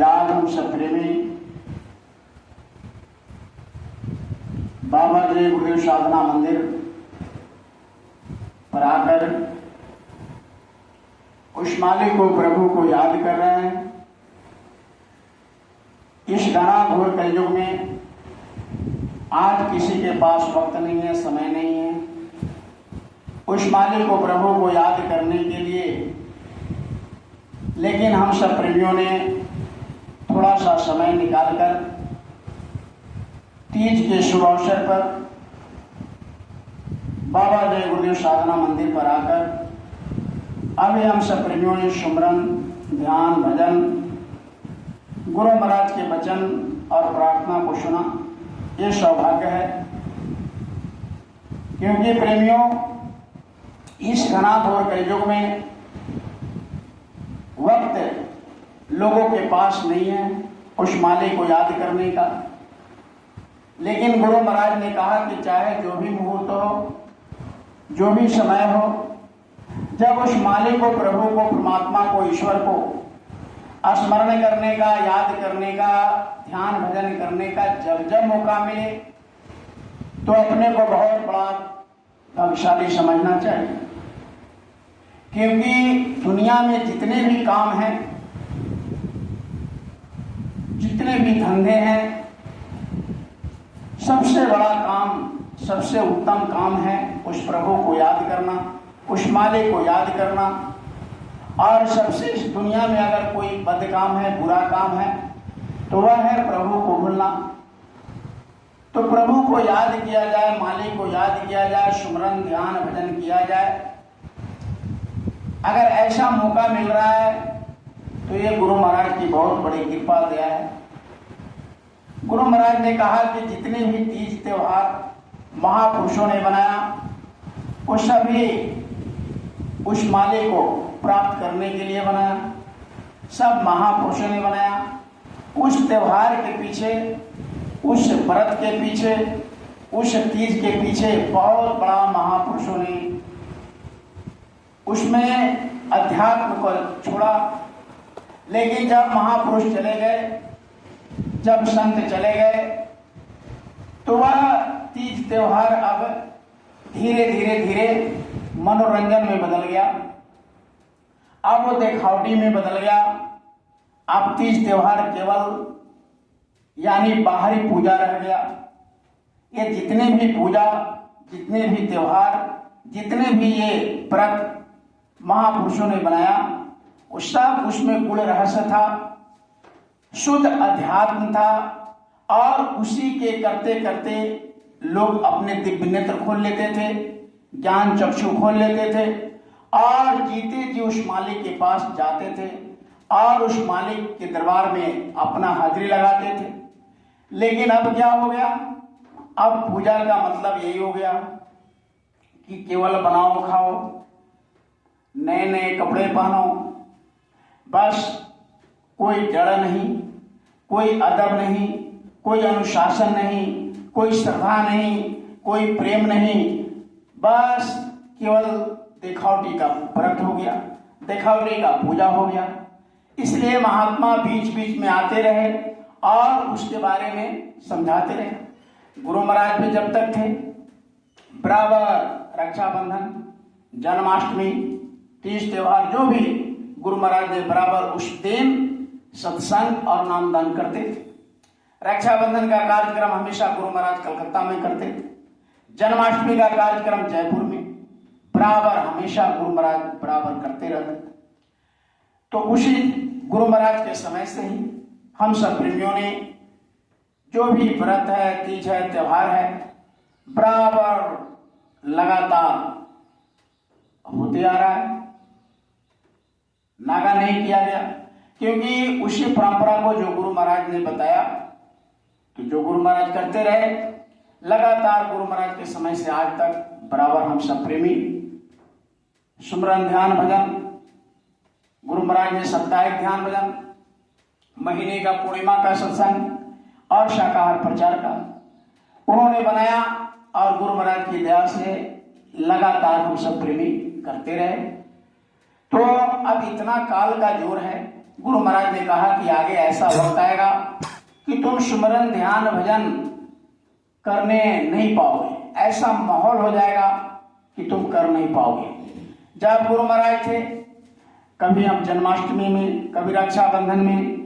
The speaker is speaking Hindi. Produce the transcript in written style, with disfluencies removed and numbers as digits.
आज हम सब प्रेमी बाबा जय गुरुदेव साधना मंदिर पर आकर उस मालिक को, प्रभु को याद कर रहे हैं। इस घना-घोर कलयुग में आज किसी के पास वक्त नहीं है, समय नहीं है उस मालिक को, प्रभु को याद करने के लिए। लेकिन हम सब प्रेमियों ने थोड़ा सा समय निकालकर तीज के शुभ अवसर पर बाबा जय गुरुदेव साधना मंदिर पर आकर अभी हम सब प्रेमियों ने सुमरन, ध्यान, भजन, गुरु महाराज के वचन और प्रार्थना को सुना। ये सौभाग्य है, क्योंकि प्रेमियों इस घना-घोर कलयुग में वक्त लोगों के पास नहीं है उस मालिक को याद करने का। लेकिन गुरु महाराज ने कहा कि चाहे जो भी मुहूर्त हो, जो भी समय हो, जब उस मालिक को, प्रभु को, परमात्मा को, ईश्वर को स्मरण करने का, याद करने का, ध्यान भजन करने का जब जब मौका मिले तो अपने को बहुत बड़ा भाग्यशाली समझना चाहिए। क्योंकि दुनिया में जितने भी काम हैं, जितने भी धंधे हैं, सबसे बड़ा काम, सबसे उत्तम काम है उस प्रभु को याद करना, उस मालिक को याद करना। और सबसे इस दुनिया में अगर कोई बद काम है, बुरा काम है, तो वह है प्रभु को भूलना। तो प्रभु को याद किया जाए, मालिक को याद किया जाए, सुमरन, ध्यान, भजन किया जाए। अगर ऐसा मौका मिल रहा है तो ये गुरु महाराज की बहुत बड़ी कृपा दया है। गुरु महाराज ने कहा कि जितने भी तीज त्योहार महापुरुषों ने बनाया, वो सभी उस मालिक को प्राप्त करने के लिए बनाया। सब महापुरुषों ने बनाया। उस त्योहार के पीछे, उस व्रत के पीछे, उस तीज के पीछे बहुत बड़ा महापुरुषों ने उसमें अध्यात्म को छोड़ा। लेकिन जब महापुरुष चले गए, जब संत चले गए, तो वह तीज त्योहार अब धीरे धीरे धीरे मनोरंजन में बदल गया। अब वो दिखावटी में बदल गया। अब तीज त्योहार केवल यानी बाहरी पूजा रह गया। ये जितने भी पूजा, जितने भी त्योहार, जितने भी ये व्रत महापुरुषों ने बनाया, वो सब उसमें गुण रहस्य था, शुद्ध अध्यात्म था। और उसी के करते करते लोग अपने दिव्य नेत्र खोल लेते थे, ज्ञान चक्षु खोल लेते थे और जीते जी उस मालिक के पास जाते थे और उस मालिक के दरबार में अपना हाजिरी लगाते थे। लेकिन अब क्या हो गया? अब पूजा का मतलब यही हो गया कि केवल बनाओ, खाओ, नए नए कपड़े पहनो, बस कोई जड़ नहीं, कोई अदब नहीं, कोई अनुशासन नहीं, कोई श्रद्धा नहीं, कोई प्रेम नहीं, बस केवल दिखावटी का व्रत हो गया, दिखावटी का पूजा हो गया। इसलिए महात्मा बीच बीच में आते रहे और उसके बारे में समझाते रहे। गुरु महाराज भी जब तक थे, बराबर रक्षाबंधन, जन्माष्टमी, तीज त्योहार जो भी गुरु महाराज ने बराबर उस दिन सत्संग और नामदान करते थे। रक्षाबंधन का कार्यक्रम हमेशा गुरु महाराज कलकत्ता में करते थे। जन्माष्टमी का कार्यक्रम जयपुर में बराबर हमेशा गुरु महाराज बराबर करते रहते थे। तो उसी गुरु महाराज के समय से ही हम सब प्रेमियों ने जो भी व्रत है, तीज है, त्योहार है, बराबर लगातार होते आ रहा है, नागा नहीं किया गया। क्योंकि उसी परंपरा को जो गुरु महाराज ने बताया, तो जो गुरु महाराज करते रहे लगातार, गुरु महाराज के समय से आज तक बराबर हम सब प्रेमी सुमरन, ध्यान, भजन, गुरु महाराज ने साप्ताहिक ध्यान भजन, महीने का पूर्णिमा का सत्संग और शाकाहार प्रचार का उन्होंने बनाया और गुरु महाराज की दया से लगातार हम सब प्रेमी करते रहे। तो अब इतना काल का जोर है गुरु महाराज ने कहा कि आगे ऐसा वक्त आएगा कि तुम स्मरण ध्यान भजन करने नहीं पाओगे, ऐसा माहौल हो जाएगा कि तुम कर नहीं पाओगे। जब गुरु महाराज थे, कभी हम जन्माष्टमी में, कभी रक्षाबंधन में,